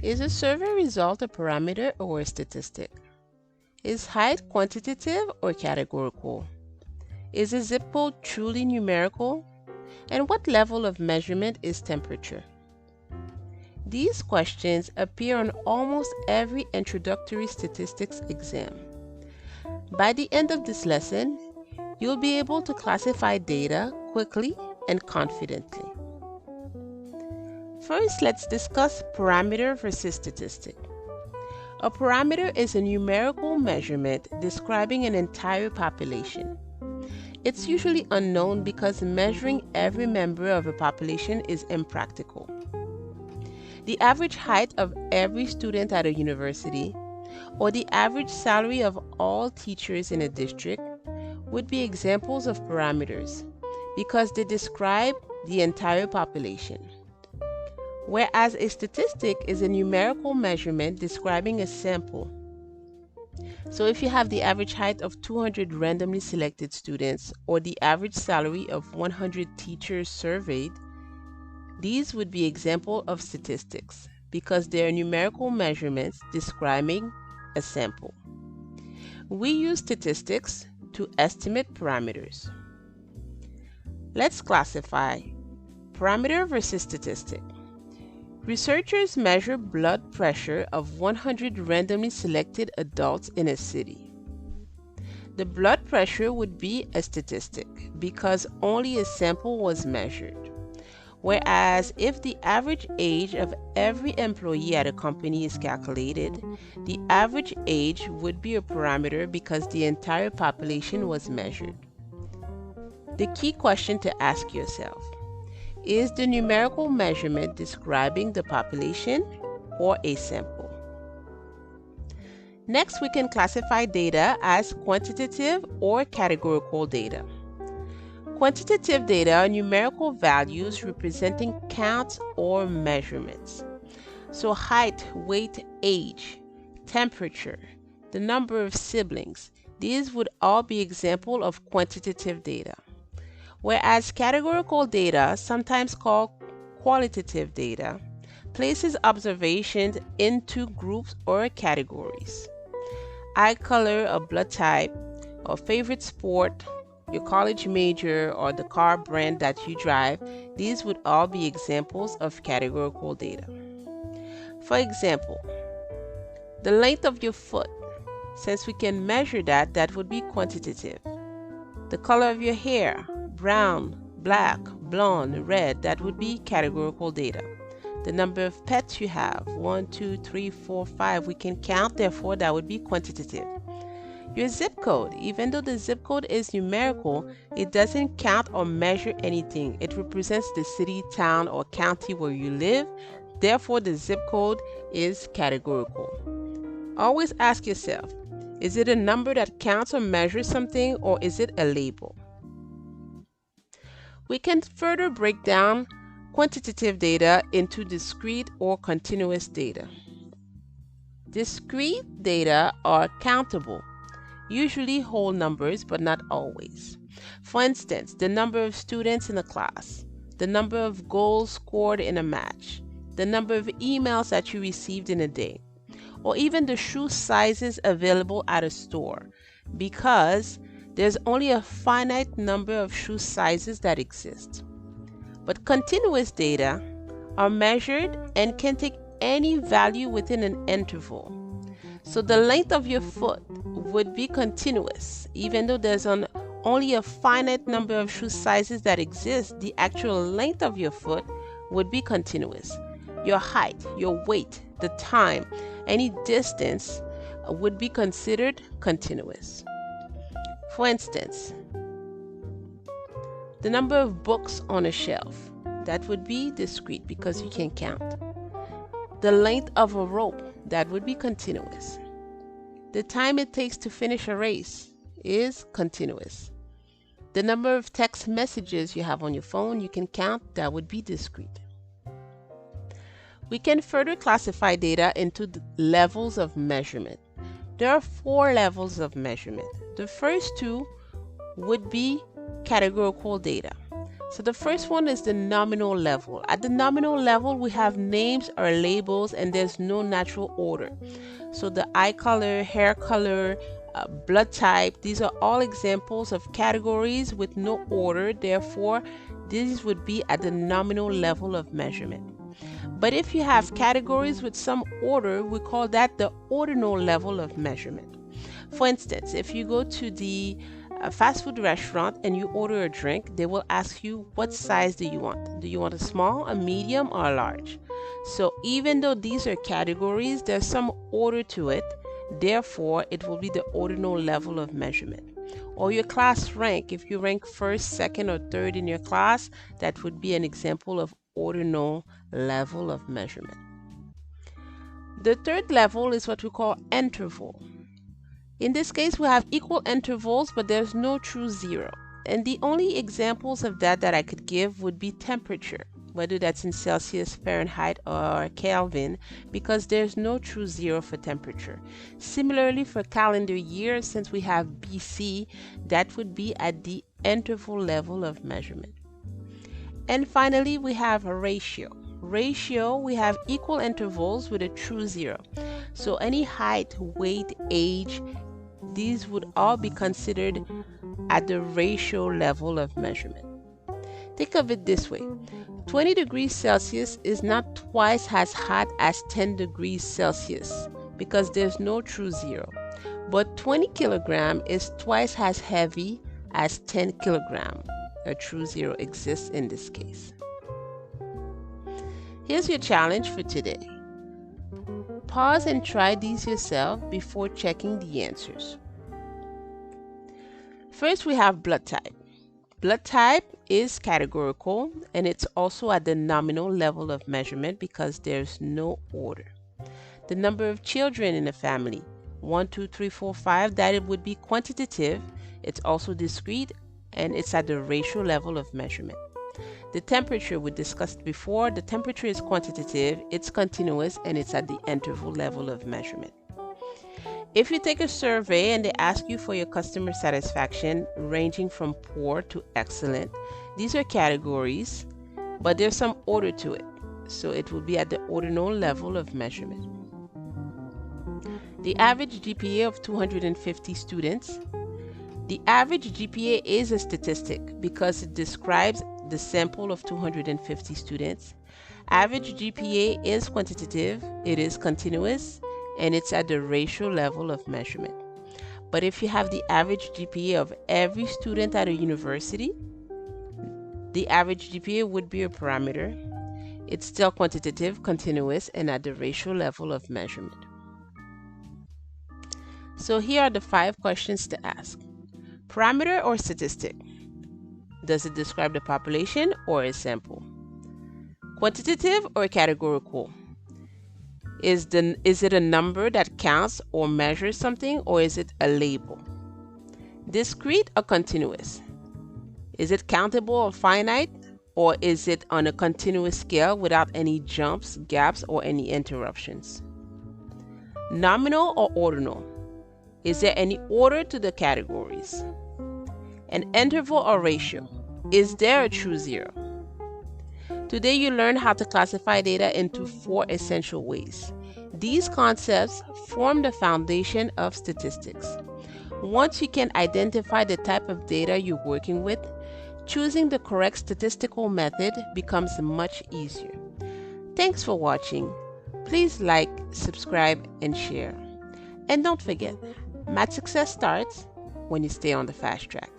Is a survey result a parameter or a statistic? Is height quantitative or categorical? Is a zip code truly numerical? And what level of measurement is temperature? These questions appear on almost every introductory statistics exam. By the end of this lesson, you'll be able to classify data quickly and confidently. First, let's discuss parameter versus statistic. A parameter is a numerical measurement describing an entire population. It's usually unknown because measuring every member of a population is impractical. The average height of every student at a university, or the average salary of all teachers in a district, would be examples of parameters because they describe the entire population. Whereas a statistic is a numerical measurement describing a sample. So if you have the average height of 200 randomly selected students or the average salary of 100 teachers surveyed, these would be examples of statistics because they are numerical measurements describing a sample. We use statistics to estimate parameters. Let's classify parameter versus statistic. Researchers measure blood pressure of 100 randomly selected adults in a city. The blood pressure would be a statistic because only a sample was measured. Whereas if the average age of every employee at a company is calculated, the average age would be a parameter because the entire population was measured. The key question to ask yourself: is the numerical measurement describing the population or a sample? Next, we can classify data as quantitative or categorical data. Quantitative data are numerical values representing counts or measurements. So height, weight, age, temperature, the number of siblings, these would all be examples of quantitative data. Whereas categorical data, sometimes called qualitative data, places observations into groups or categories. Eye color or blood type, or favorite sport, your college major, or the car brand that you drive, these would all be examples of categorical data. For example, the length of your foot, since we can measure that, that would be quantitative. The color of your hair, brown, black, blonde, red, that would be categorical data. The number of pets you have, 1, 2, 3, 4, 5, we can count, therefore that would be quantitative. Your zip code, even though the zip code is numerical, it doesn't count or measure anything. It represents the city, town, or county where you live, therefore the zip code is categorical. Always ask yourself, is it a number that counts or measures something, or is it a label? We can further break down quantitative data into discrete or continuous data. Discrete data are countable, usually whole numbers, but not always. For instance, the number of students in a class, the number of goals scored in a match, the number of emails that you received in a day, or even the shoe sizes available at a store, because there's only a finite number of shoe sizes that exist. But continuous data are measured and can take any value within an interval. So the length of your foot would be continuous. Even though there's only a finite number of shoe sizes that exist, the actual length of your foot would be continuous. Your height, your weight, the time, any distance would be considered continuous. For instance, the number of books on a shelf, that would be discrete because you can count. The length of a rope, that would be continuous. The time it takes to finish a race is continuous. The number of text messages you have on your phone, you can count, that would be discrete. We can further classify data into the levels of measurement. There are 4 levels of measurement. The first 2 would be categorical data. So the first one is the nominal level. At the nominal level, we have names or labels and there's no natural order. So the eye color, hair color, blood type, these are all examples of categories with no order. Therefore, these would be at the nominal level of measurement. But if you have categories with some order, we call that the ordinal level of measurement. For instance, if you go to the fast food restaurant and you order a drink, they will ask you, what size do you want? Do you want a small, a medium, or a large? So even though these are categories, there's some order to it. Therefore, it will be the ordinal level of measurement. Or your class rank, if you rank first, second, or third in your class, that would be an example of ordinal level of measurement. The third level is what we call interval. In this case, we have equal intervals, but there's no true zero. And the only examples of that I could give would be temperature, whether that's in Celsius, Fahrenheit, or Kelvin, because there's no true zero for temperature. Similarly, for calendar year, since we have BC, that would be at the interval level of measurement. And finally, we have a ratio. Ratio, we have equal intervals with a true zero. So any height, weight, age, these would all be considered at the ratio level of measurement. Think of it this way. 20 degrees Celsius is not twice as hot as 10 degrees Celsius because there's no true zero. But 20 kilogram is twice as heavy as 10 kilogram. A true zero exists in this case. Here's your challenge for today. Pause and try these yourself before checking the answers. First, we have blood type. Blood type is categorical, and it's also at the nominal level of measurement because there's no order. The number of children in a family, 1, 2, 3, 4, 5, that it would be quantitative. It's also discrete, and it's at the ratio level of measurement. The temperature we discussed before, the temperature is quantitative, it's continuous, and it's at the interval level of measurement. If you take a survey and they ask you for your customer satisfaction ranging from poor to excellent, these are categories, but there's some order to it. So it will be at the ordinal level of measurement. The average GPA of 250 students. The average GPA is a statistic because it describes the sample of 250 students. Average GPA is quantitative, it is continuous, and it's at the ratio level of measurement. But if you have the average GPA of every student at a university, the average GPA would be a parameter. It's still quantitative, continuous, and at the ratio level of measurement. So here are the 5 questions to ask. Parameter or statistic? Does it describe the population or a sample? Quantitative or categorical? Is it a number that counts or measures something, or is it a label? Discrete or continuous? Is it countable or finite, or is it on a continuous scale without any jumps, gaps, or any interruptions? Nominal or ordinal? Is there any order to the categories? An interval or ratio? Is there a true zero? Today you learned how to classify data into 4 essential ways. These concepts form the foundation of statistics. Once you can identify the type of data you're working with, choosing the correct statistical method becomes much easier. Thanks for watching. Please like, subscribe, and share. And don't forget, math success starts when you stay on the fast track.